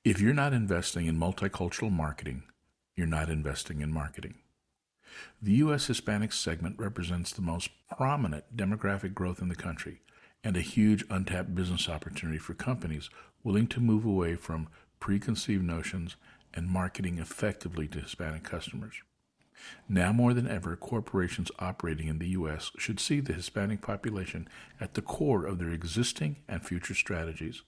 If you're not investing in multicultural marketing, you're not investing in marketing. The US Hispanic segment represents the most prominent demographic growth in the country and a huge untapped business opportunity for companies willing to move away from preconceived notions and marketing effectively to Hispanic customers. Now more than ever, corporations operating in the U.S. should see the Hispanic population at the core of their existing and future strategies.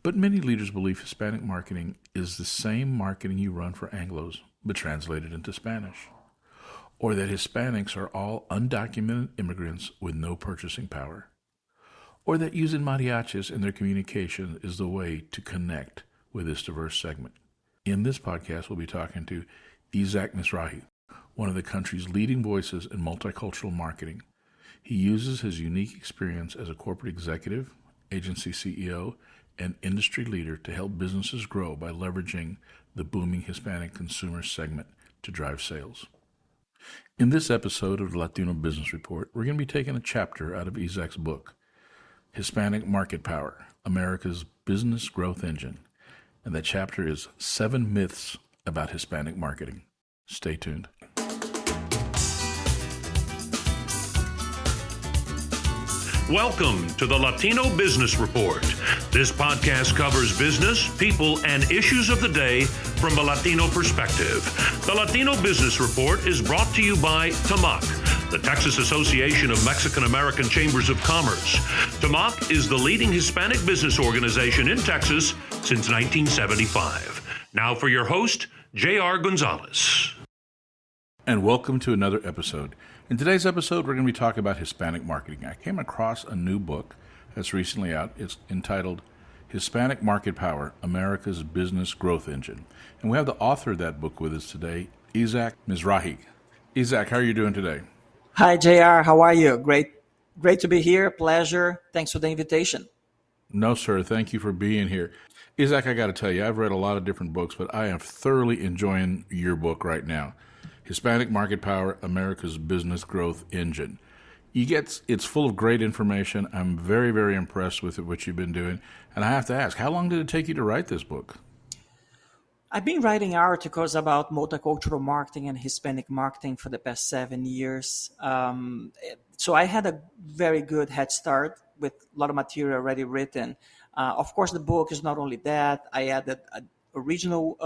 But many leaders believe Hispanic marketing is the same marketing you run for Anglos, but translated into Spanish. Or that Hispanics are all undocumented immigrants with no purchasing power. Or that using Mariachis in their communication is the way to connect with this diverse segment. In this podcast, we'll be talking to Isaac Mizrahi, one of the country's leading voices in multicultural marketing. He uses his unique experience as a corporate executive, agency CEO, and industry leader to help businesses grow by leveraging the booming Hispanic consumer segment to drive sales. In this episode of the Latino Business Report, we're going to be taking a chapter out of Isaac's book, Hispanic Market Power, America's Business Growth Engine. And that chapter is 7 Myths about Hispanic Marketing. Stay tuned. Welcome to the Latino Business Report. This podcast covers business, people, and issues of the day from a Latino perspective. The Latino Business Report is brought to you by TAMAC, the Texas Association of Mexican American Chambers of Commerce. TAMAC is the leading Hispanic business organization in Texas since 1975. Now for your host, J.R. Gonzalez. And welcome to another episode. In today's episode, we're going to be talking about Hispanic marketing. I came across a new book that's recently out. It's entitled Hispanic Market Power, America's Business Growth Engine. And we have the author of that book with us today, Isaac Mizrahi. Isaac, how are you doing today? Hi, JR. How are you? Great to be here. Pleasure. Thanks for the invitation. No, sir. Thank you for being here. Isaac, I got to tell you, I've read a lot of different books, but I am thoroughly enjoying your book right now. Hispanic Market Power, America's Business Growth Engine. It's full of great information. I'm very, very impressed with what you've been doing. And I have to ask, how long did it take you to write this book? I've been writing articles about multicultural marketing and Hispanic marketing for the past 7 years. So I had a very good head start with a lot of material already written. Of course, the book is not only that. I added original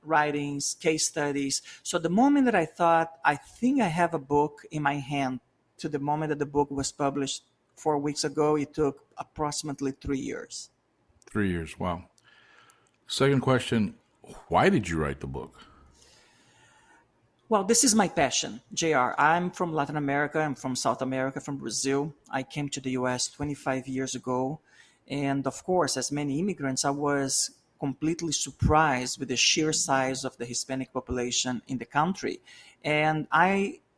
writings, case studies. So the moment that I thought, I think I have a book in my hand, to the moment that the book was published 4 weeks ago, it took approximately 3 years. 3 years, wow. Second question, why did you write the book? Well, this is my passion, JR. I'm from Latin America. I'm from South America, from Brazil. I came to the US 25 years ago. And of course, as many immigrants, I was completely surprised with the sheer size of the Hispanic population in the country. And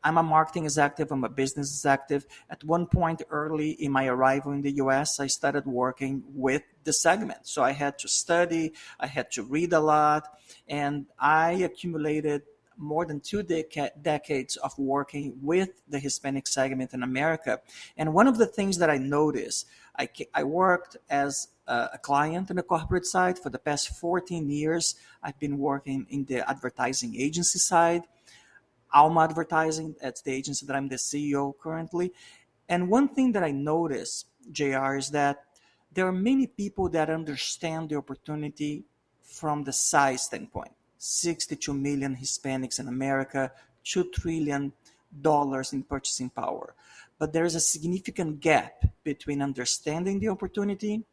I'm a marketing executive, I'm a business executive. At one point early in my arrival in the US, I started working with the segment. So I had to study, I had to read a lot, and I accumulated more than 2 decades of working with the Hispanic segment in America. And one of the things that I noticed, I worked as a client on the corporate side for the past 14 years. I've been working in the advertising agency side, Alma Advertising. That's the agency that I'm the CEO currently. And one thing that I noticed, JR, is that there are many people that understand the opportunity from the size standpoint. 62 million Hispanics in America, $2 trillion in purchasing power. But there is a significant gap between understanding the opportunity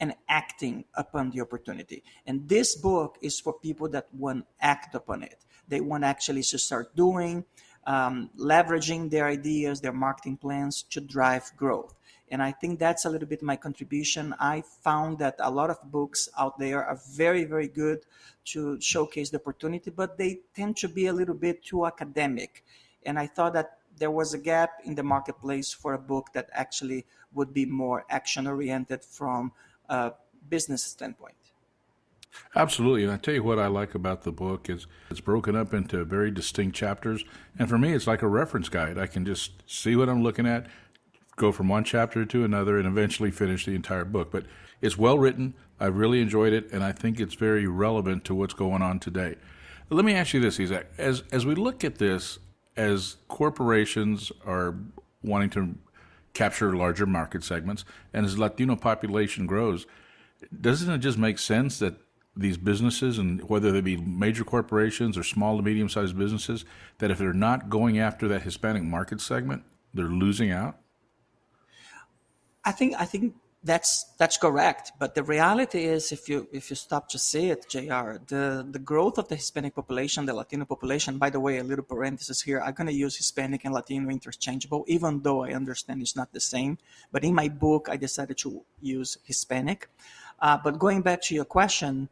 and acting upon the opportunity. And this book is for people that want to act upon it. They want actually to start doing, leveraging their ideas, their marketing plans to drive growth. And I think that's a little bit my contribution. I found that a lot of books out there are very, very good to showcase the opportunity, but they tend to be a little bit too academic. And I thought that there was a gap in the marketplace for a book that actually would be more action-oriented from a business standpoint. Absolutely. And I tell you what I like about the book is it's broken up into very distinct chapters. And for me, it's like a reference guide. I can just see what I'm looking at, go from one chapter to another and eventually finish the entire book. But it's well written. I've really enjoyed it, and I think it's very relevant to what's going on today. Let me ask you this, Isaac. As we look at this, as corporations are wanting to capture larger market segments, and as Latino population grows, doesn't it just make sense that these businesses, and whether they be major corporations or small to medium-sized businesses, that if they're not going after that Hispanic market segment, they're losing out? I think that's correct. But the reality is, if you stop to see it, JR, the growth of the Hispanic population, the Latino population. By the way, a little parenthesis here. I'm going to use Hispanic and Latino interchangeable, even though I understand it's not the same. But in my book, I decided to use Hispanic. But going back to your question,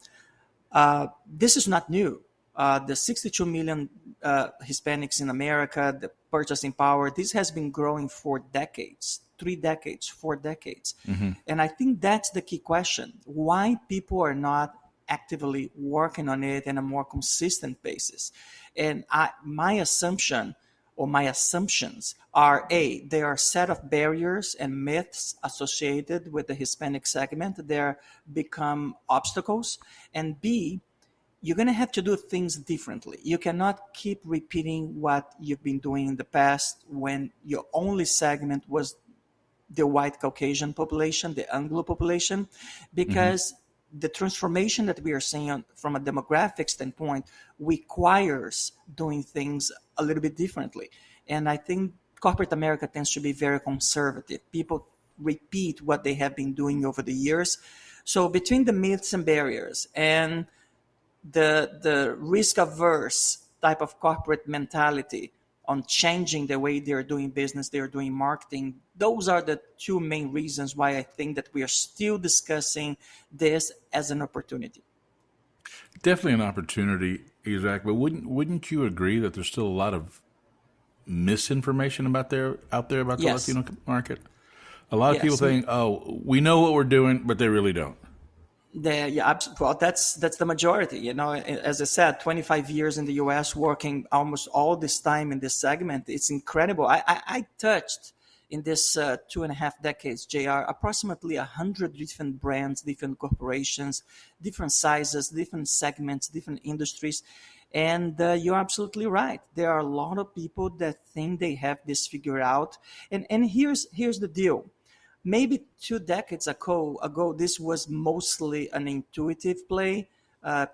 this is not new. The 62 million Hispanics in America, the purchasing power, this has been growing for decades, 3 decades, 4 decades. Mm-hmm. And I think that's the key question. Why people are not actively working on it on a more consistent basis. And my assumptions are A, there are a set of barriers and myths associated with the Hispanic segment. They become obstacles. And B, you're going to have to do things differently. You cannot keep repeating what you've been doing in the past when your only segment was the white Caucasian population, the Anglo population, because the transformation that we are seeing from a demographic standpoint requires doing things a little bit differently. And I think corporate America tends to be very conservative. People repeat what they have been doing over the years. So between the myths and barriers and the risk-averse type of corporate mentality on changing the way they're doing business, they're doing marketing, those are the 2 main reasons why I think that we are still discussing this as an opportunity. Definitely an opportunity, Isaac, but wouldn't you agree that there's still a lot of misinformation out there about the Latino market? A lot of people think, oh, we know what we're doing, but they really don't. Well, that's the majority. You know, as I said, 25 years in the U.S., working almost all this time in this segment. It's incredible. I touched in this 2.5 decades, JR, approximately 100 different brands, different corporations, different sizes, different segments, different industries. And you're absolutely right. There are a lot of people that think they have this figured out. And here's the deal. Maybe 2 decades ago, this was mostly an intuitive play.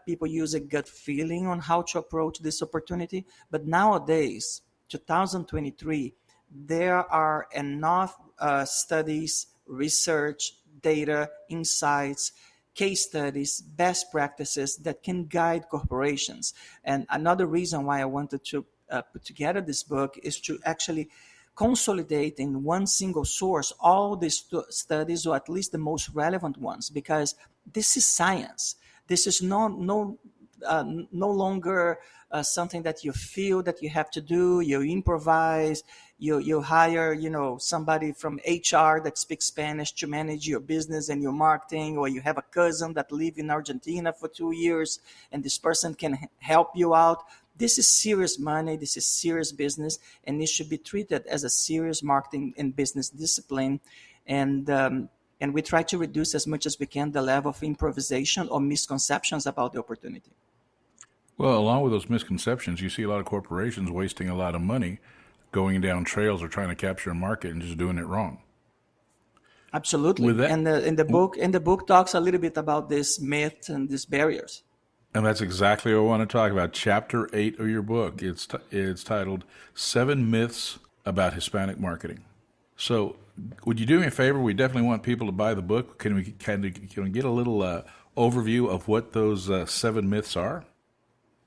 People use a gut feeling on how to approach this opportunity. But nowadays, 2023, there are enough studies, research, data, insights, case studies, best practices that can guide corporations. And another reason why I wanted to put together this book is to actually consolidate in one single source all these studies, or at least the most relevant ones, because this is science. This is no longer something that you feel that you have to do. You improvise. You hire somebody from HR that speaks Spanish to manage your business and your marketing, or you have a cousin that lives in Argentina for 2 years and this person can help you out. This is serious money. This is serious business, and it should be treated as a serious marketing and business discipline. And we try to reduce as much as we can the level of improvisation or misconceptions about the opportunity. Well, along with those misconceptions, you see a lot of corporations wasting a lot of money going down trails or trying to capture a market and just doing it wrong. Absolutely. And in the book talks a little bit about this myth and these barriers. And that's exactly what I want to talk about. Chapter 8 of your book. It's titled 7 Myths About Hispanic Marketing. So would you do me a favor? We definitely want people to buy the book. Can we get a little overview of what those 7 myths are?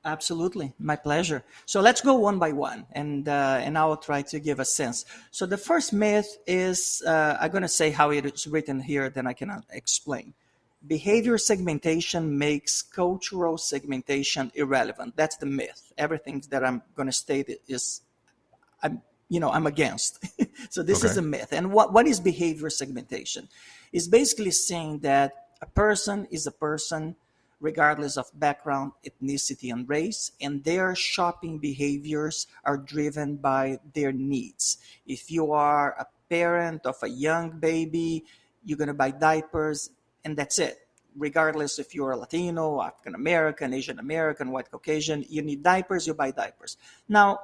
Absolutely. My pleasure. So let's go one by one, and I will try to give a sense. So the first myth is, I'm going to say how it is written here, then I can explain. Behavior segmentation makes cultural segmentation irrelevant. That's the myth. Everything that I'm going to state is, I'm against. So this is a myth. And what is behavior segmentation? It's basically saying that a person is a person regardless of background, ethnicity, and race, and their shopping behaviors are driven by their needs. If you are a parent of a young baby, you're going to buy diapers, and that's it. Regardless if you're Latino, African American, Asian American, white Caucasian, you need diapers, you buy diapers. Now,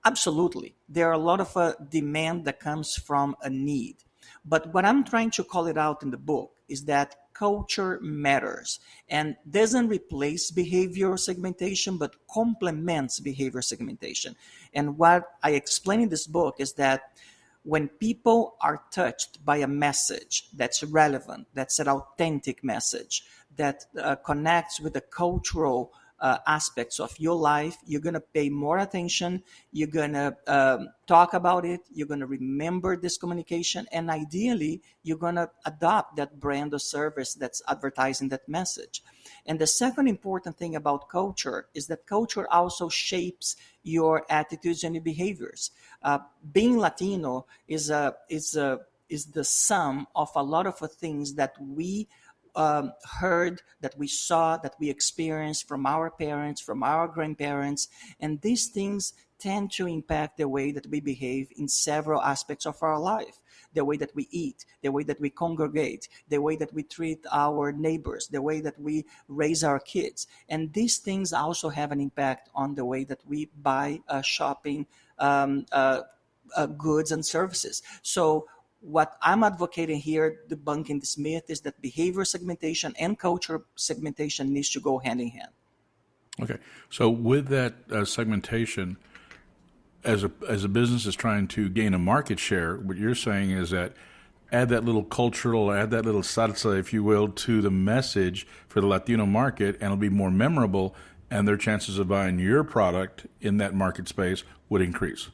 absolutely, there are a lot of demand that comes from a need. But what I'm trying to call it out in the book is that culture matters and doesn't replace behavior segmentation, but complements behavior segmentation. And what I explain in this book is that when people are touched by a message that's relevant, that's an authentic message that connects with the cultural aspects of your life, you're going to pay more attention. You're going to talk about it. You're going to remember this communication. And ideally, you're going to adopt that brand or service that's advertising that message. And the second important thing about culture is that culture also shapes your attitudes and your behaviors. Being Latino is the sum of a lot of things that we heard, that we saw, that we experienced from our parents, from our grandparents. And these things tend to impact the way that we behave in several aspects of our life. The way that we eat, the way that we congregate, the way that we treat our neighbors, the way that we raise our kids. And these things also have an impact on the way that we buy, shopping, goods and services. So what I'm advocating here, debunking this myth, is that behavior segmentation and culture segmentation needs to go hand in hand. Okay. So with that segmentation, as a business is trying to gain a market share, what you're saying is that add that little cultural, add that little salsa, if you will, to the message for the Latino market, and it'll be more memorable, and their chances of buying your product in that market space would increase.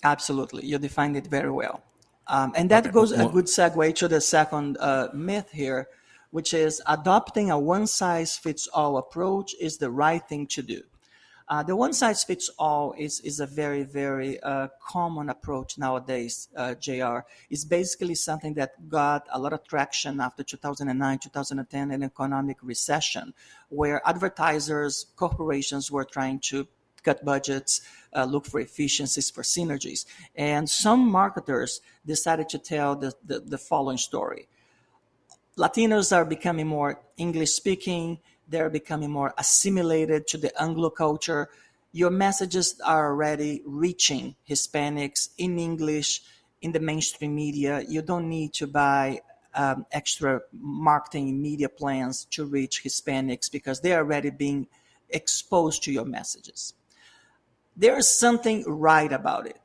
Absolutely. You defined it very well. And that goes a good segue to the second myth here, which is adopting a one-size-fits-all approach is the right thing to do. The one-size-fits-all is a very, very common approach nowadays, JR. It's basically something that got a lot of traction after 2009, 2010, an economic recession, where advertisers, corporations were trying to cut budgets, look for efficiencies, for synergies. And some marketers decided to tell the following story. Latinos are becoming more English-speaking. They're becoming more assimilated to the Anglo culture. Your messages are already reaching Hispanics in English, in the mainstream media. You don't need to buy extra marketing media plans to reach Hispanics because they're already being exposed to your messages. There is something right about it.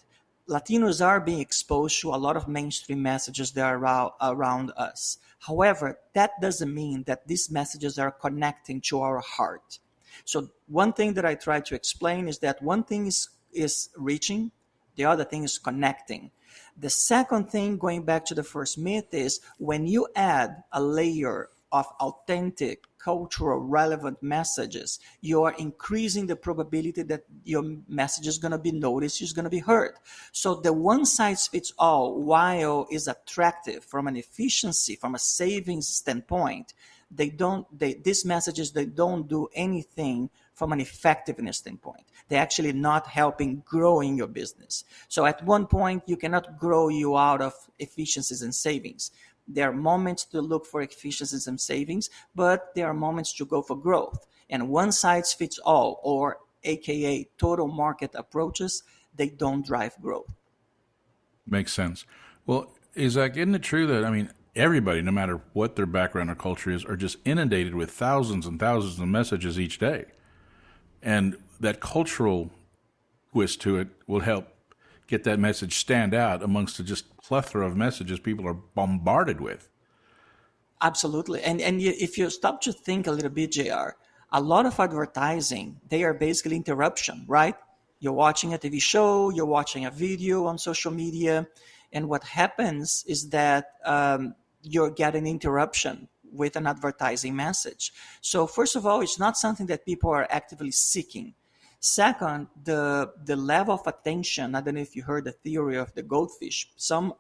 Latinos are being exposed to a lot of mainstream messages that are around us. However, that doesn't mean that these messages are connecting to our heart. So one thing that I try to explain is that one thing is reaching, the other thing is connecting. The second thing, going back to the first myth, is when you add a layer of authentic, cultural, relevant messages, you are increasing the probability that your message is going to be noticed, is going to be heard. So the one size fits all, while is attractive from an efficiency, from a savings standpoint, these messages, they don't do anything from an effectiveness standpoint. They're actually not helping growing your business. So at one point, you cannot grow you out of efficiencies and savings. There are moments to look for efficiencies and savings, but there are moments to go for growth. And one size fits all, or AKA total market approaches, they don't drive growth. Makes sense. Well, Isaac, isn't it true that, everybody, no matter what their background or culture is, are just inundated with thousands and thousands of messages each day? And that cultural twist to it will help get that message stand out amongst the just plethora of messages people are bombarded with. Absolutely. And if you stop to think a little bit, JR, a lot of advertising, they are basically interruption, right? You're watching a TV show, you're watching a video on social media, and what happens is that you're getting interruption with an advertising message. So first of all, it's not something that people are actively seeking. Second, the level of attention, I don't know if you heard the theory of the goldfish. Some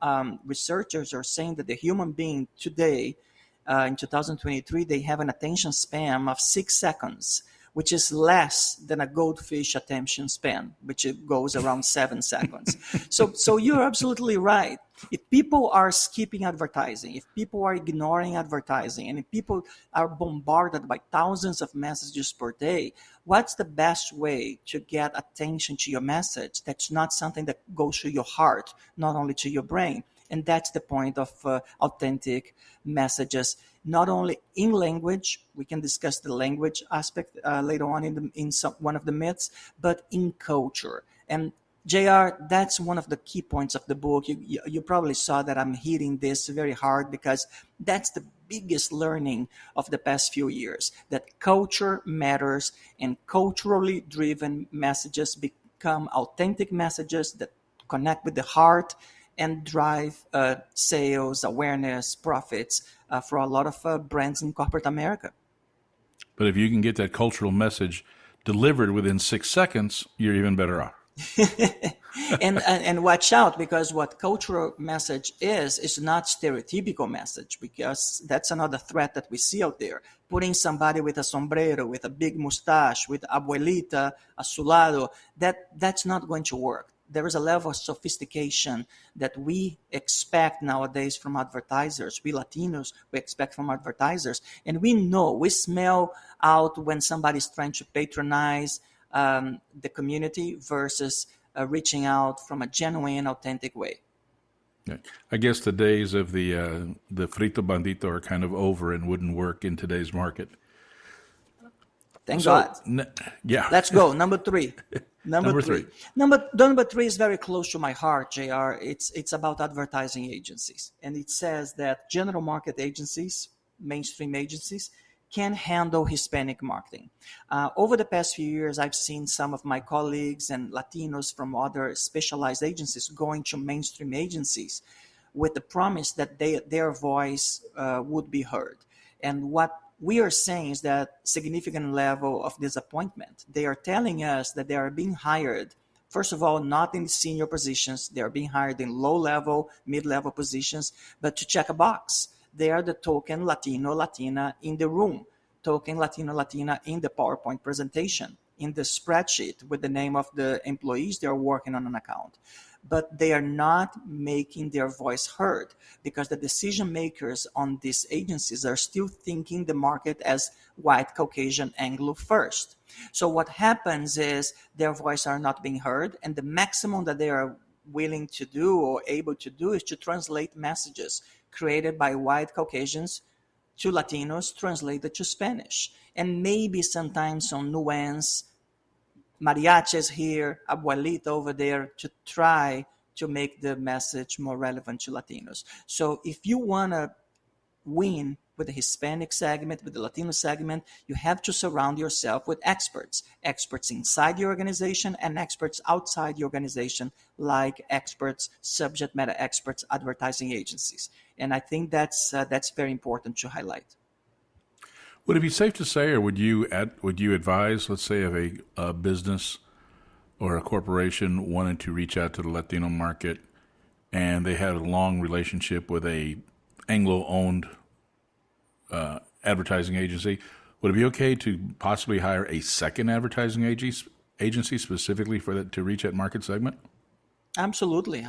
researchers are saying that the human being today, in 2023, they have an attention span of 6 seconds, which is less than a goldfish attention span, which it goes around 7 seconds. So you're absolutely right. If people are skipping advertising, if people are ignoring advertising, and if people are bombarded by thousands of messages per day, what's the best way to get attention to your message? That's not something that goes to your heart, not only to your brain. And that's the point of authentic messages, not only in language. We can discuss the language aspect later on in one of the myths, but in culture. And JR, that's one of the key points of the book. You probably saw that I'm hitting this very hard because that's the biggest learning of the past few years, that culture matters and culturally driven messages become authentic messages that connect with the heart and drive sales, awareness, profits for a lot of brands in corporate America. But if you can get that cultural message delivered within 6 seconds, you're even better off. and watch out, because what cultural message is not stereotypical message, because that's another threat that we see out there. Putting somebody with a sombrero, with a big mustache, with abuelita, azulado, that's not going to work. There is a level of sophistication that we expect nowadays from advertisers. We Latinos, we expect from advertisers. And we smell out when somebody's trying to patronize the community versus reaching out from a genuine, authentic way. Yeah. I guess the days of the frito bandito are kind of over and wouldn't work in today's market. Thank God. Yeah. Let's go. Number 3. Number 3. Number 3 is very close to my heart, JR. It's about advertising agencies. And it says that general market agencies, mainstream agencies, can handle Hispanic marketing. Over the past few years, I've seen some of my colleagues and Latinos from other specialized agencies going to mainstream agencies with the promise that their voice would be heard. And what we are saying is that significant level of disappointment. They are telling us that they are being hired, first of all, not in senior positions. They are being hired in low-level, mid-level positions, but to check a box. They are the token Latino, Latina in the room, token Latino, Latina in the PowerPoint presentation, in the spreadsheet with the name of the employees they are working on an account. But they are not making their voice heard because the decision makers on these agencies are still thinking the market as white, Caucasian, Anglo first. So what happens is their voice are not being heard, and the maximum that they are willing to do or able to do is to translate messages created by white Caucasians to Latinos translated to Spanish. And maybe sometimes some nuance, Mariachis here, abuelita over there, to try to make the message more relevant to Latinos. So if you want to win with the Hispanic segment, with the Latino segment, you have to surround yourself with experts inside the organization and experts outside the organization, like experts, subject matter experts, advertising agencies. And I think that's very important to highlight. Would it be safe to say, or would you advise, let's say, if a business or a corporation wanted to reach out to the Latino market and they had a long relationship with a Anglo-owned advertising agency, would it be okay to possibly hire a second advertising agency specifically to reach that market segment? Absolutely.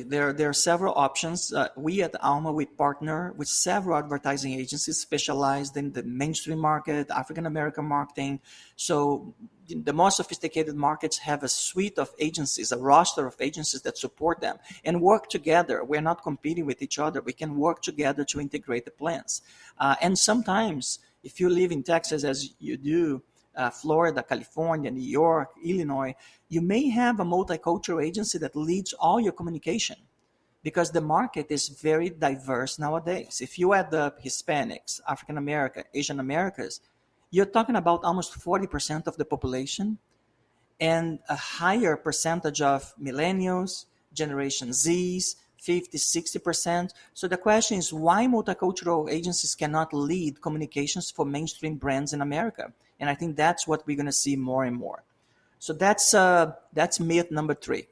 There are several options. We at Alma, we partner with several advertising agencies specialized in the mainstream market, African American marketing. So the more sophisticated markets have a suite of agencies, a roster of agencies that support them and work together. We're not competing with each other. We can work together to integrate the plans. And sometimes, if you live in Texas as you do, Florida, California, New York, Illinois, you may have a multicultural agency that leads all your communication because the market is very diverse nowadays. If you add up Hispanics, African American, Asian Americans, you're talking about almost 40% of the population and a higher percentage of millennials, Generation Zs, 50, 60%. So the question is why multicultural agencies cannot lead communications for mainstream brands in America? And I think that's what we're going to see more and more. So that's myth number 3.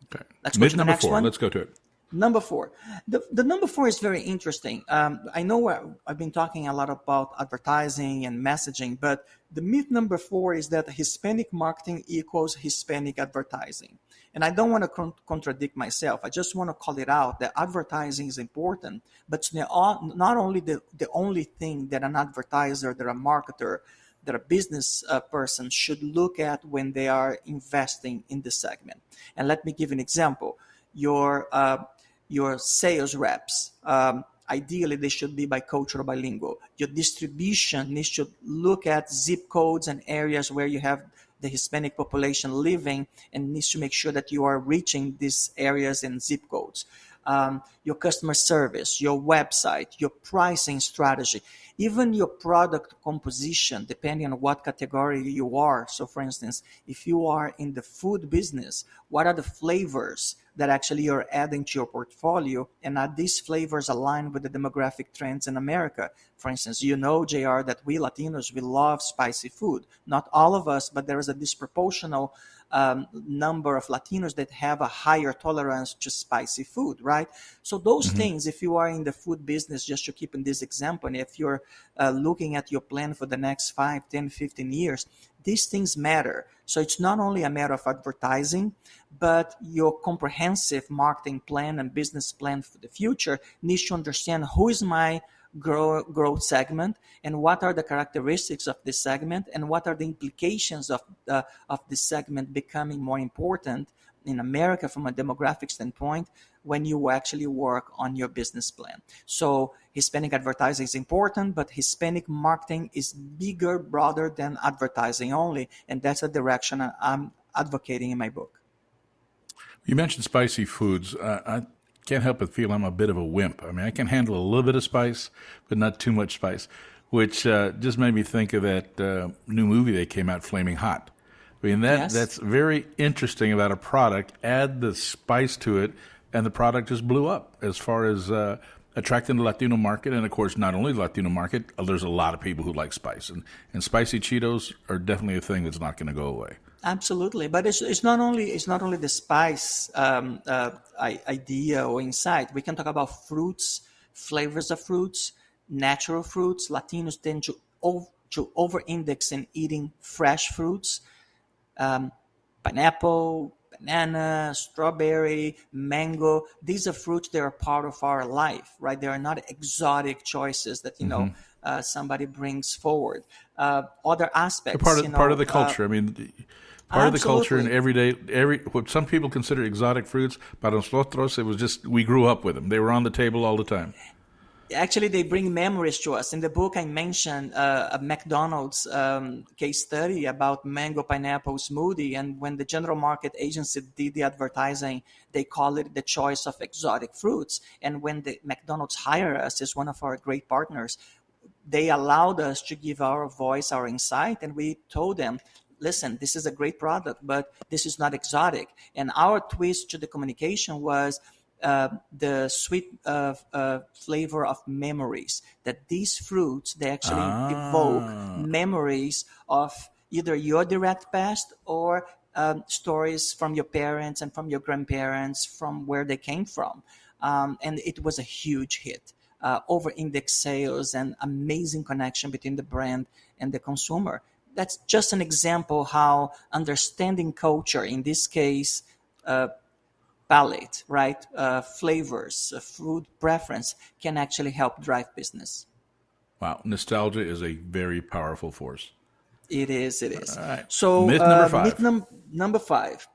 Okay. Let's go myth to the number next 4. one. Let's go to it. Number four. The number four is very interesting. I know I've been talking a lot about advertising and messaging, but the myth number four is that Hispanic marketing equals Hispanic advertising. And I don't want to contradict myself. I just want to call it out that advertising is important, but it's not only the only thing that an advertiser, that a marketer, that a business person should look at when they are investing in this segment. And let me give an example. Your sales reps, ideally they should be bicultural, bilingual. Your distribution needs to look at zip codes and areas where you have the Hispanic population living, and needs to make sure that you are reaching these areas and zip codes. Your customer service, your website, your pricing strategy, even your product composition, depending on what category you are. So for instance, if you are in the food business, what are the flavors that actually you're adding to your portfolio, and are these flavors aligned with the demographic trends in America? For instance, you know, JR, that we Latinos, we love spicy food. Not all of us, but there is a disproportional number of Latinos that have a higher tolerance to spicy food, right? So those things, if you are in the food business, just to keep in this example, and if you're looking at your plan for the next 5, 10, 15 years, these things matter. So it's not only a matter of advertising, but your comprehensive marketing plan and business plan for the future needs to understand who is my growth segment, and what are the characteristics of this segment, and what are the implications of this segment becoming more important in America from a demographic standpoint when you actually work on your business plan. So Hispanic advertising is important, but Hispanic marketing is bigger, broader than advertising only, and that's the direction I'm advocating in my book. You mentioned spicy foods. I can't help but feel I'm a bit of a wimp. I mean, I can handle a little bit of spice, but not too much spice, which just made me think of that new movie that came out, Flaming Hot. I mean, that's very interesting about a product. Add the spice to it, and the product just blew up as far as attracting the Latino market. And, of course, not only the Latino market, there's a lot of people who like spice. And spicy Cheetos are definitely a thing that's not going to go away. Absolutely, but it's not only the spice idea or insight. We can talk about fruits, flavors of fruits, natural fruits. Latinos tend to over-index in eating fresh fruits, pineapple, banana, strawberry, mango. These are fruits that are part of our life, right? They are not exotic choices that somebody brings forward. Other aspects, part of the culture. I mean. Part of the culture and what some people consider exotic fruits, para nosotros, it was just, we grew up with them. They were on the table all the time. Actually, they bring memories to us. In the book, I mentioned a McDonald's case study about mango pineapple smoothie. And when the General Market Agency did the advertising, they call it the choice of exotic fruits. And when the McDonald's hired us as one of our great partners, they allowed us to give our voice, our insight, and we told them, listen, this is a great product, but this is not exotic. And our twist to the communication was the sweet flavor of memories, that these fruits, they actually evoke memories of either your direct past or stories from your parents and from your grandparents, from where they came from. And it was a huge hit. Over-index sales and amazing connection between the brand and the consumer. That's just an example how understanding culture, in this case, palate, right, flavors, food preference, can actually help drive business. Wow, nostalgia is a very powerful force. It is. All right. So myth number 5. Myth number 5.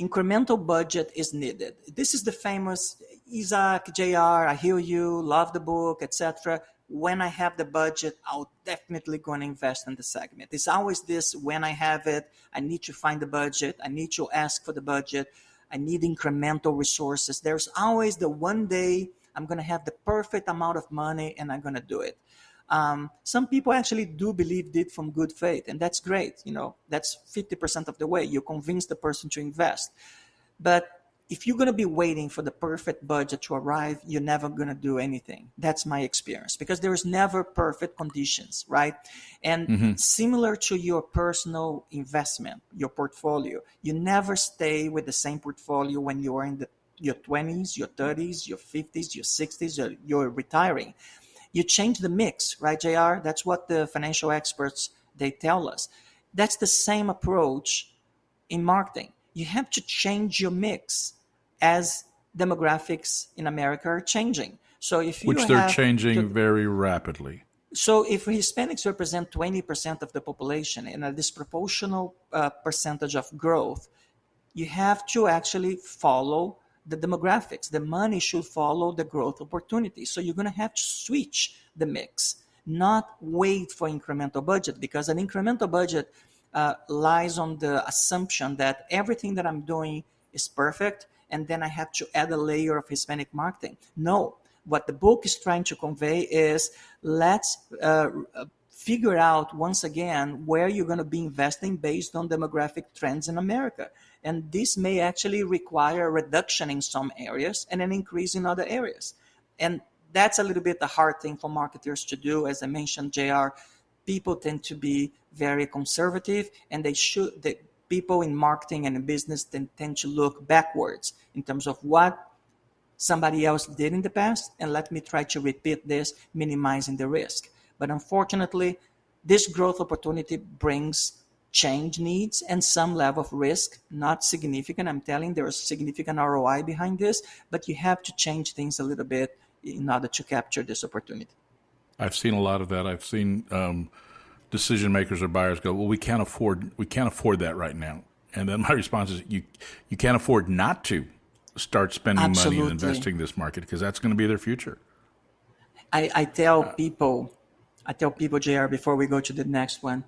Incremental budget is needed. This is the famous Isaac, JR, I hear you, love the book, etc. When I have the budget, I'll definitely going to invest in the segment. It's always this, when I have it, I need to find the budget. I need to ask for the budget. I need incremental resources. There's always the one day I'm going to have the perfect amount of money and I'm going to do it. Some people actually do believe it from good faith, and that's great. That's 50% of the way. You convince the person to invest. But if you're going to be waiting for the perfect budget to arrive, you're never going to do anything. That's my experience, because there is never perfect conditions, right? And similar to your personal investment, your portfolio, you never stay with the same portfolio when you are in your 20s, your 30s, your 50s, your 60s, you're retiring. You change the mix, right, JR? That's what the financial experts, they tell us. That's the same approach in marketing. You have to change your mix as demographics in America are changing. So if you Which they're have changing very rapidly. so if Hispanics represent 20% of the population and a disproportional percentage of growth, you have to actually follow the demographics. The money should follow the growth opportunity. So you're going to have to switch the mix, not wait for incremental budget, because an incremental budget lies on the assumption that everything that I'm doing is perfect, and then I have to add a layer of Hispanic marketing. No, what the book is trying to convey is let's figure out once again where you're going to be investing based on demographic trends in America. And this may actually require a reduction in some areas and an increase in other areas. And that's a little bit the hard thing for marketers to do. As I mentioned, JR, people tend to be very conservative, and the people in marketing and in business tend to look backwards in terms of what somebody else did in the past, and let me try to repeat this, minimizing the risk. But unfortunately, this growth opportunity brings change needs and some level of risk, not significant. I'm telling there is significant ROI behind this, but you have to change things a little bit in order to capture this opportunity. I've seen a lot of that. I've seen decision makers or buyers go, well, we can't afford that right now. And then my response is, you can't afford not to start spending Absolutely. money and investing in this market, because that's going to be their future. I tell people, JR, before we go to the next one,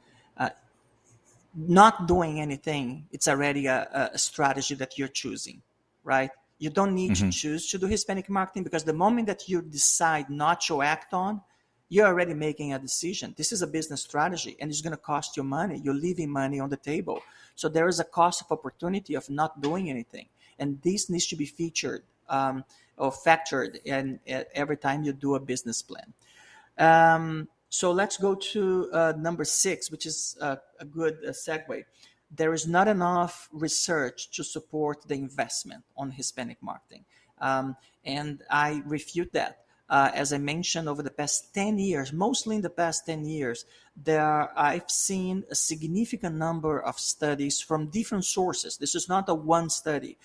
not doing anything, it's already a strategy that you're choosing, right? You don't need to choose to do Hispanic marketing, because the moment that you decide not to act on, you're already making a decision. This is a business strategy, and it's going to cost you money. You're leaving money on the table. So there is a cost of opportunity of not doing anything. And this needs to be featured or factored in every time you do a business plan. So let's go to number 6, which is a good segue. There is not enough research to support the investment on Hispanic marketing. And I refute that. As I mentioned, over the past 10 years, mostly in the past 10 years, I've seen a significant number of studies from different sources. This is not a one study.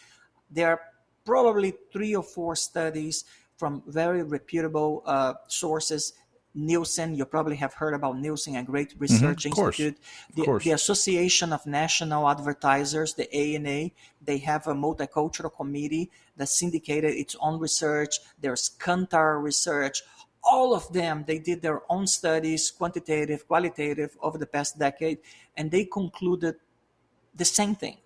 There are probably 3 or 4 studies from very reputable sources. Nielsen, you probably have heard about Nielsen, a great research institute. The Association of National Advertisers, the ANA, they have a multicultural committee that syndicated its own research. There's Kantar research. All of them, they did their own studies, quantitative, qualitative, over the past decade, and they concluded the same thing,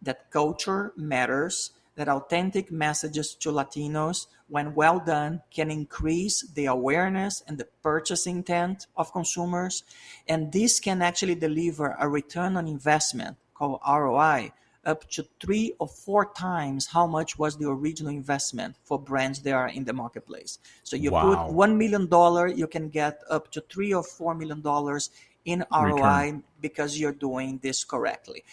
that culture matters, that authentic messages to Latinos, when well done, can increase the awareness and the purchase intent of consumers. And this can actually deliver a return on investment, called ROI, up to 3 or 4 times how much was the original investment for brands that are in the marketplace. So you put $1 million, you can get up to $3 or $4 million in ROI because you're doing this correctly.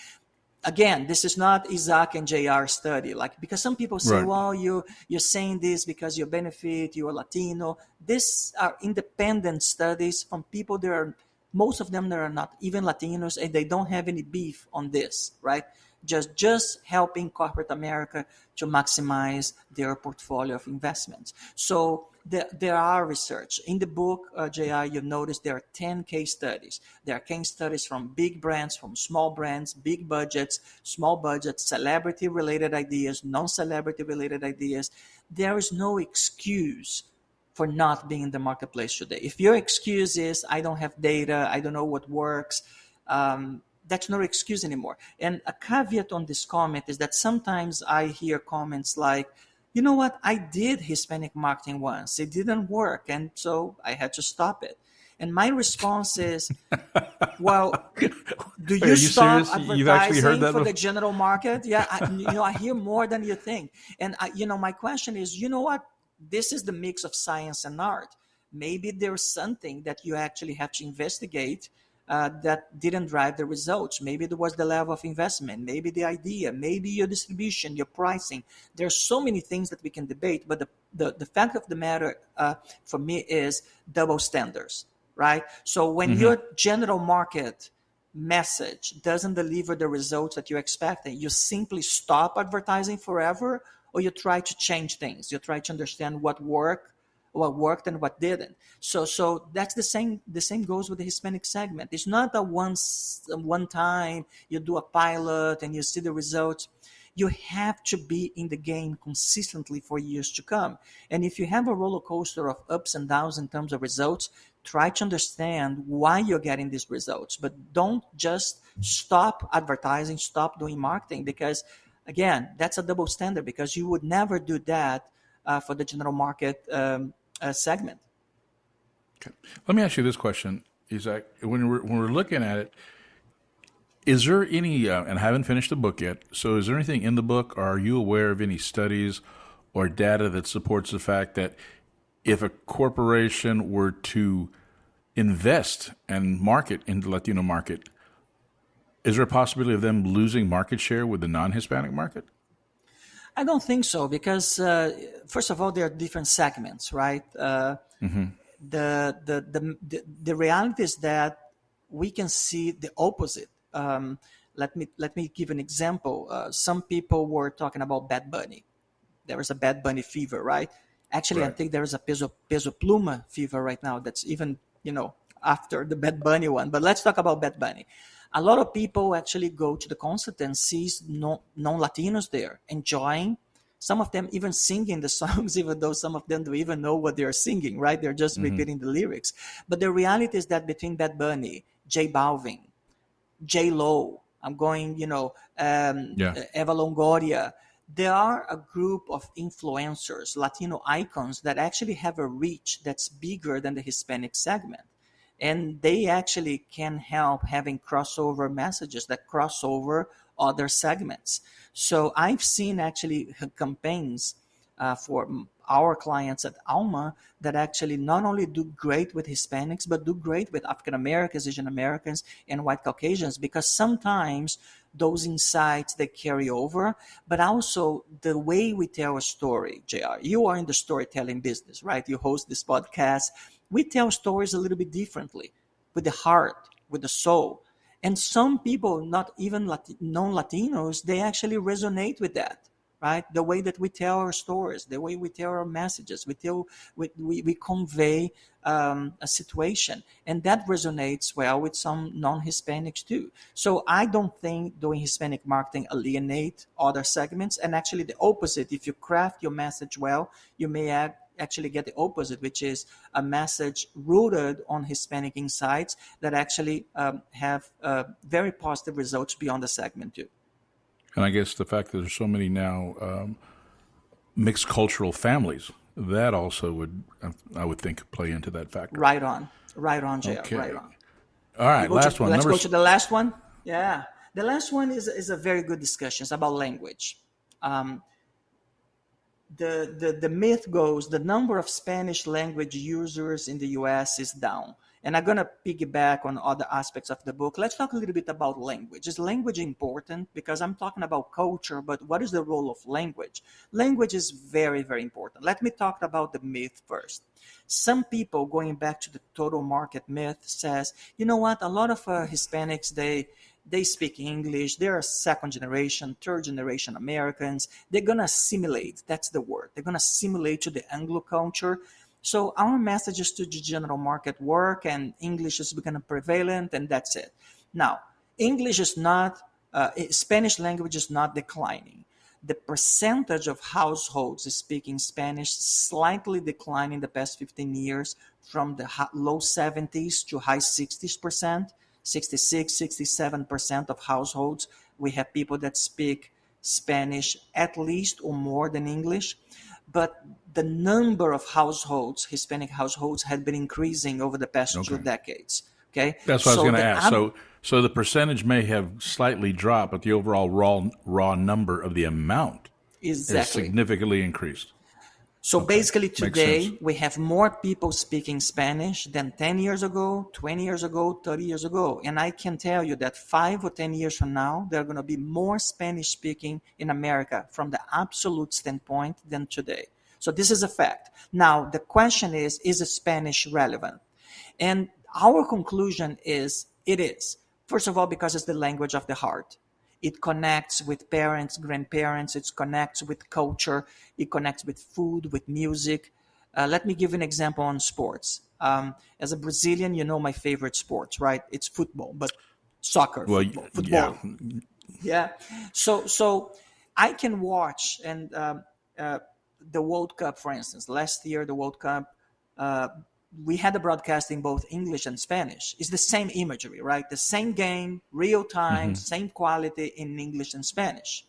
Again, this is not Isaac and JR study, because some people say, well, you're saying this because you benefit, you're Latino. These are independent studies from people most of them that are not even Latinos, and they don't have any beef on this, right? Just helping corporate America to maximize their portfolio of investments. So there are research. In the book, JR, you'll notice there are 10 case studies. There are case studies from big brands, from small brands, big budgets, small budgets, celebrity-related ideas, non-celebrity-related ideas. There is no excuse for not being in the marketplace today. If your excuse is, I don't have data, I don't know what works, that's no excuse anymore. And a caveat on this comment is that sometimes I hear comments like, you know what, I did Hispanic marketing once. It didn't work, and so I had to stop it. And my response is, well, do you stop advertising for the general market? Yeah, I hear more than you think. And my question is, you know what? This is the mix of science and art. Maybe there's something that you actually have to investigate that didn't drive the results. Maybe it was the level of investment, maybe the idea, maybe your distribution, your pricing. There's so many things that we can debate, but the fact of the matter for me is double standards, right? So when your general market message doesn't deliver the results that you're expecting, you simply stop advertising forever, or you try to change things. You try to understand what worked and what didn't. So that's the same. The same goes with the Hispanic segment. It's not a one time you do a pilot and you see the results. You have to be in the game consistently for years to come. And if you have a roller coaster of ups and downs in terms of results, try to understand why you're getting these results. But don't just stop advertising, stop doing marketing, because again, that's a double standard, because you would never do that for the general market segment. Okay. Let me ask you this question, Isaac. When we're looking at it, is there any, and I haven't finished the book yet, so is there anything in the book, or are you aware of any studies or data that supports the fact that if a corporation were to invest and market in the Latino market, is there a possibility of them losing market share with the non-Hispanic market? I don't think so, because first of all, there are different segments, right? The reality is that we can see the opposite. Let me give an example. Some people were talking about Bad Bunny. There is a Bad Bunny fever, right? Actually, right. I think there is a Peso Pluma fever right now. That's even after the Bad Bunny one. But let's talk about Bad Bunny. A lot of people actually go to the concert and see non-Latinos there enjoying. Some of them even singing the songs, even though some of them don't even know what they're singing, right? They're just repeating the lyrics. But the reality is that between Bad Bunny, J Balvin, J Lo, I'm going, Eva Longoria, there are a group of influencers, Latino icons, that actually have a reach that's bigger than the Hispanic segment. And they actually can help having crossover messages that cross over other segments. So I've seen actually campaigns for our clients at Alma that actually not only do great with Hispanics, but do great with African Americans, Asian Americans, and white Caucasians, because sometimes those insights, they carry over, but also the way we tell a story. JR, you are in the storytelling business, right? You host this podcast. We tell stories a little bit differently, with the heart, with the soul. And some people, not even non-Latinos, they actually resonate with that, right? The way that we tell our stories, the way we tell our messages, we convey a situation. And that resonates well with some non-Hispanics too. So I don't think doing Hispanic marketing alienate other segments. And actually the opposite, if you craft your message well, you may actually get the opposite, which is a message rooted on Hispanic insights that actually have very positive results beyond the segment too. And I guess the fact that there's so many now mixed cultural families, that also would, I would think, play into that factor. Right on, JR, okay. Right on. All right, last one. Let's go to the last one. Yeah, the last one is a very good discussion. It's about language. The myth goes the number of Spanish language users in the US is down. And I'm going to piggyback on other aspects of the book. Let's talk a little bit about language. Is language important? Because I'm talking about culture, but what is the role of language? Language is very, very important. Let me talk about the myth first. Some people, going back to the total market myth, says, you know what, a lot of Hispanics, they speak English. They're second generation, third generation Americans. They're going to assimilate. That's the word. They're going to assimilate to the Anglo culture. So our messages to the general market work, and English is becoming prevalent, and that's it. Now, English is not, Spanish language is not declining. The percentage of households speaking Spanish slightly declined in the past 15 years from the low 70s to high 60%. 66, 67% of households, we have people that speak Spanish at least or more than English. But the number of households, Hispanic households, had been increasing over the past 2 decades. Okay, that's what I was going to ask. So the percentage may have slightly dropped, but the overall raw number of the amount is significantly increased. So Okay. basically Makes sense. today we have more people speaking Spanish than 10 years ago, 20 years ago, 30 years ago. And I can tell you that 5 or 10 years from now, there are going to be more Spanish speaking in America from the absolute standpoint than today. So this is a fact. Now, the question is Spanish relevant? And our conclusion is it is. First of all, because it's the language of the heart. It connects with parents, grandparents, it connects with culture, it connects with food, with music. Let me give an example on sports. As a Brazilian, you know my favorite sports, right? It's football, but soccer, Well, yeah. football. Yeah. So I can watch and the World Cup, for instance. Last year, the World Cup, we had the broadcast in both English and Spanish. It's the same imagery, right? The same game, real time, same quality in English and Spanish.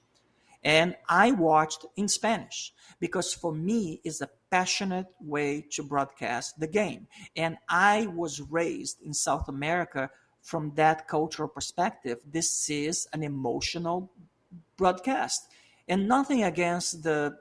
And I watched in Spanish because for me it's a passionate way to broadcast the game. And I was raised in South America from that cultural perspective. This is an emotional broadcast. And nothing against the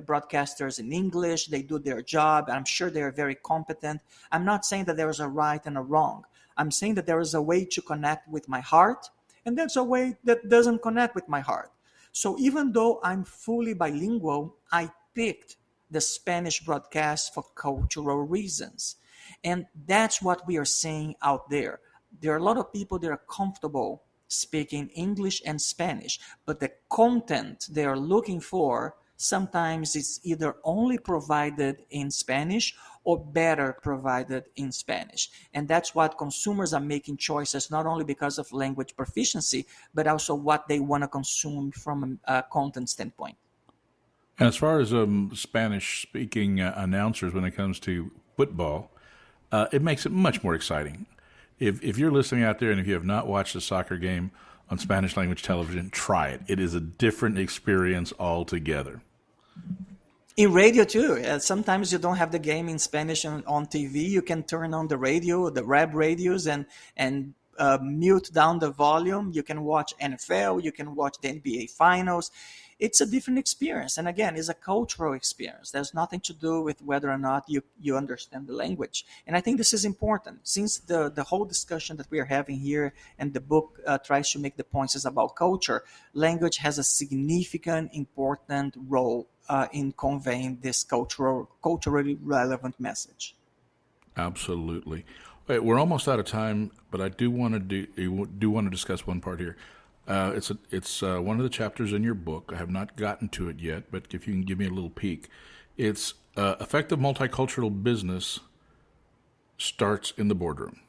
broadcasters in English. They do their job. I'm sure they're very competent. I'm not saying that there is a right and a wrong. I'm saying that there is a way to connect with my heart, and there's a way that doesn't connect with my heart. So even though I'm fully bilingual, I picked the Spanish broadcast for cultural reasons. And that's what we are seeing out there. There are a lot of people that are comfortable speaking English and Spanish, but the content they are looking for sometimes is either only provided in Spanish or better provided in Spanish. And that's what consumers are making choices, not only because of language proficiency, but also what they want to consume from a content standpoint. And as far as Spanish-speaking announcers, when it comes to football, it makes it much more exciting. If you're listening out there and if you have not watched a soccer game on Spanish language television, try it. It is a different experience altogether. In radio too. Sometimes you don't have the game in Spanish on TV. You can turn on the radio, the web radios, and mute down the volume. You can watch NFL. You can watch the NBA Finals. It's a different experience. And again, it's a cultural experience. There's nothing to do with whether or not you understand the language. And I think this is important. Since the whole discussion that we are having here and the book tries to make the points is about culture, language has a significant, important role in conveying this culturally relevant message. Absolutely. Wait, we're almost out of time, but I do want to discuss one part here. It's one of the chapters in your book. I have not gotten to it yet, but if you can give me a little peek, it's effective multicultural business starts in the boardroom.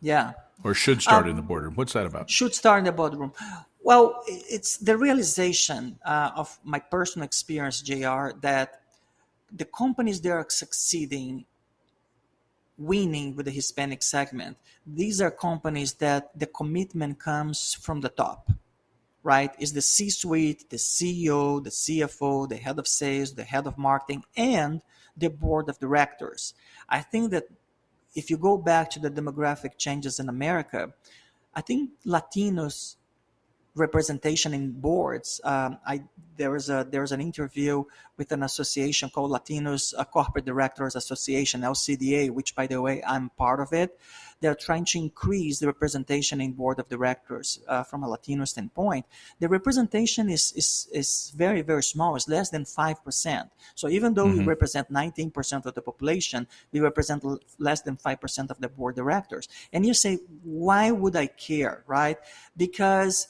Yeah. Or should start in the boardroom. What's that about? Should start in the boardroom. Well, it's the realization of my personal experience, JR, that the companies that are succeeding, winning with the Hispanic segment, these are companies that the commitment comes from the top, right? It's the C-suite, the CEO, the CFO, the head of sales, the head of marketing, and the board of directors. I think that if you go back to the demographic changes in America, I think Latinos representation in boards. There was an interview with an association called Latinos Corporate Directors Association, LCDA, which, by the way, I'm part of it. They're trying to increase the representation in board of directors from a Latino standpoint. The representation is very, very small. It's less than 5%. So even though we represent 19% of the population, we represent less than 5% of the board directors. And you say, why would I care, right? Because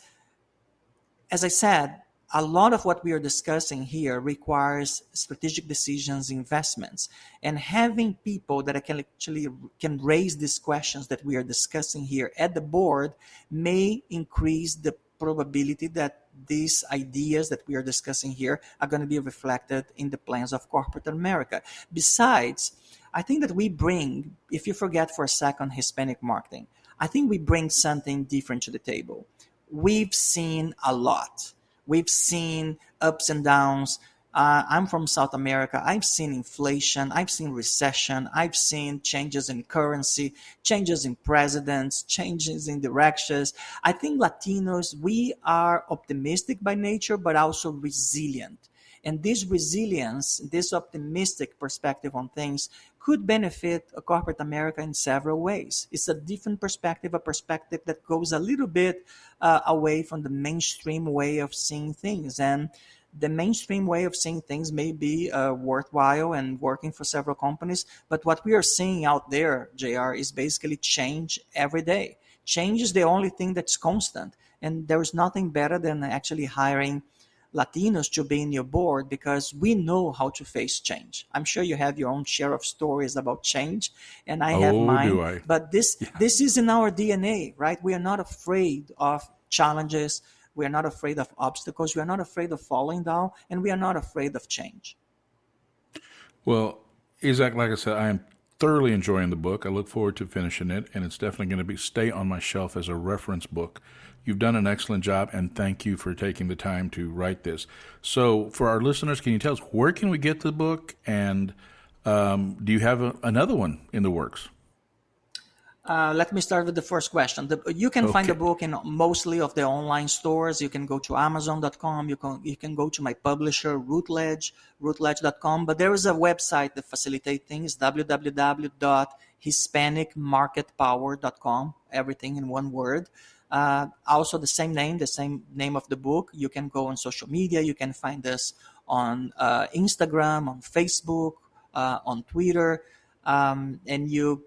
as I said, a lot of what we are discussing here requires strategic decisions, investments, and having people that can raise these questions that we are discussing here at the board may increase the probability that these ideas that we are discussing here are going to be reflected in the plans of corporate America. Besides, I think that we bring, if you forget for a second Hispanic marketing, I think we bring something different to the table. We've seen a lot. We've seen ups and downs. I'm from South America. I've seen inflation. I've seen recession. I've seen changes in currency, changes in presidents, changes in directions. I think Latinos, we are optimistic by nature, but also resilient. And this resilience, this optimistic perspective on things could benefit a corporate America in several ways. It's a different perspective, a perspective that goes a little bit away from the mainstream way of seeing things. And the mainstream way of seeing things may be worthwhile and working for several companies, but what we are seeing out there, JR, is basically change every day. Change is the only thing that's constant, and there is nothing better than actually hiring Latinos to be in your board because we know how to face change. I'm sure you have your own share of stories about change, and I have mine. Do I? But this is in our DNA, right? We are not afraid of challenges. We are not afraid of obstacles. We are not afraid of falling down, and we are not afraid of change. Well, Isaac, like I said, I am thoroughly enjoying the book. I look forward to finishing it, and it's definitely going to stay on my shelf as a reference book. You've done an excellent job, and thank you for taking the time to write this. So for our listeners, can you tell us where can we get the book, and do you have another one in the works? Let me start with the first question. You can find the book in mostly of the online stores. You can go to Amazon.com. You can go to my publisher, routledge.com. But there is a website that facilitates things, www.hispanicmarketpower.com, everything in one word. Also the same name of the book. You can go on social media. You can find us on Instagram, on Facebook, on Twitter, and you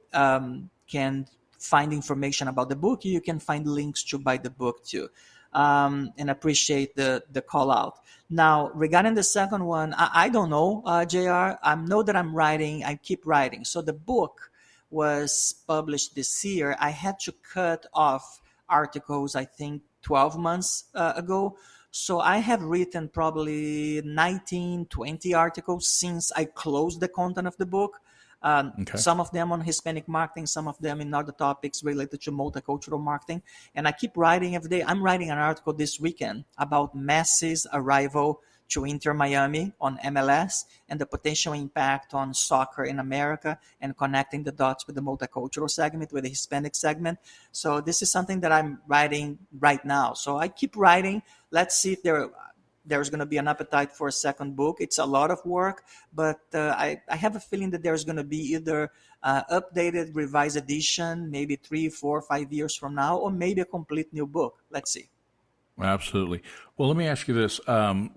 can find information about the book. You can find links to buy the book too, and appreciate the call out. Now, regarding the second one, I don't know, JR. I know that I keep writing. So the book was published this year. I had to cut off articles, I think 12 months ago. So I have written probably 19, 20 articles since I closed the content of the book. Some of them on Hispanic marketing, some of them in other topics related to multicultural marketing. And I keep writing every day. I'm writing an article this weekend about Messi's arrival to Inter Miami on MLS and the potential impact on soccer in America, and connecting the dots with the multicultural segment, with the Hispanic segment. So this is something that I'm writing right now. So I keep writing. Let's see if there's going to be an appetite for a second book. It's a lot of work, but I have a feeling that there's going to be either updated, revised edition, maybe 3, 4, 5 years from now, or maybe a complete new book. Let's see. Absolutely. Well, let me ask you this. Well,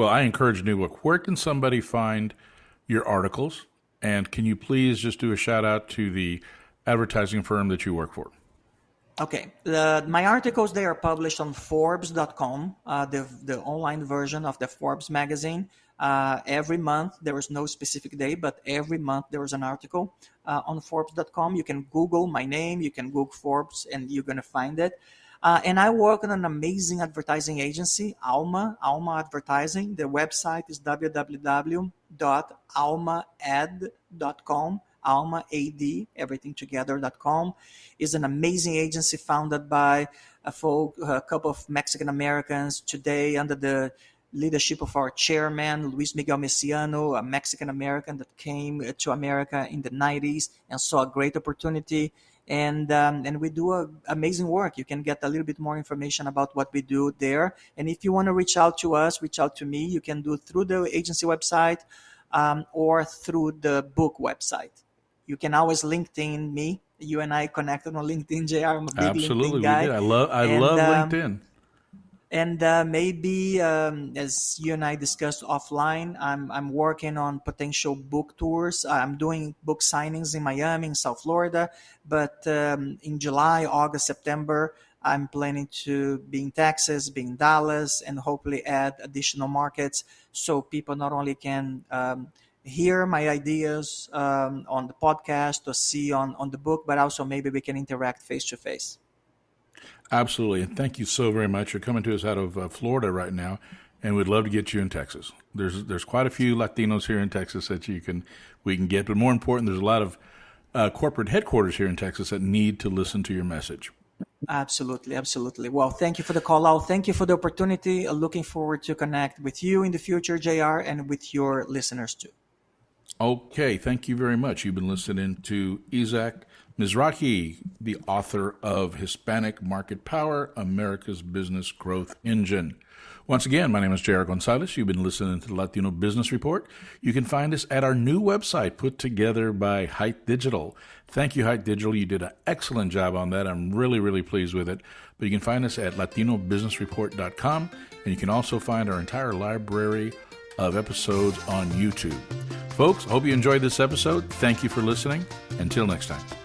I encourage a new book. Where can somebody find your articles? And can you please just do a shout out to the advertising firm that you work for? Okay. My articles, they are published on Forbes.com, the online version of the Forbes magazine. Every month, there is no specific day, but every month there is an article on Forbes.com. You can Google my name, you can Google Forbes, and you're going to find it. And I work in an amazing advertising agency, Alma Advertising. The website is www.almaad.com. AlmaAD, everythingtogether.com, is an amazing agency founded by a couple of Mexican Americans today under the leadership of our chairman, Luis Miguel Messiano, a Mexican American that came to America in the 90s and saw a great opportunity. And we do amazing work. You can get a little bit more information about what we do there. And if you want to reach out to us, reach out to me. You can do it through the agency website or through the book website. You can always LinkedIn me. You and I connected on LinkedIn, JR. I'm a big Absolutely, LinkedIn guy. We did. I love LinkedIn. And maybe, as you and I discussed offline, I'm working on potential book tours. I'm doing book signings in Miami, in South Florida. But in July, August, September, I'm planning to be in Texas, be in Dallas, and hopefully add additional markets so people not only can hear my ideas on the podcast or see on the book, but also maybe we can interact face-to-face. Absolutely. And thank you so very much. You're coming to us out of Florida right now, and we'd love to get you in Texas. There's quite a few Latinos here in Texas that we can get, but more important, there's a lot of corporate headquarters here in Texas that need to listen to your message. Absolutely, absolutely. Well, thank you for the call out. Thank you for the opportunity. Looking forward to connect with you in the future, JR, and with your listeners too. Okay, thank you very much. You've been listening to Isaac Mizrahi, the author of Hispanic Market Power, America's Business Growth Engine. Once again, my name is J.R. Gonzalez. You've been listening to the Latino Business Report. You can find us at our new website put together by Myhts Digital. Thank you, Myhts Digital. You did an excellent job on that. I'm really, really pleased with it. But you can find us at latinobusinessreport.com, and you can also find our entire library of episodes on YouTube. Folks, I hope you enjoyed this episode. Thank you for listening. Until next time.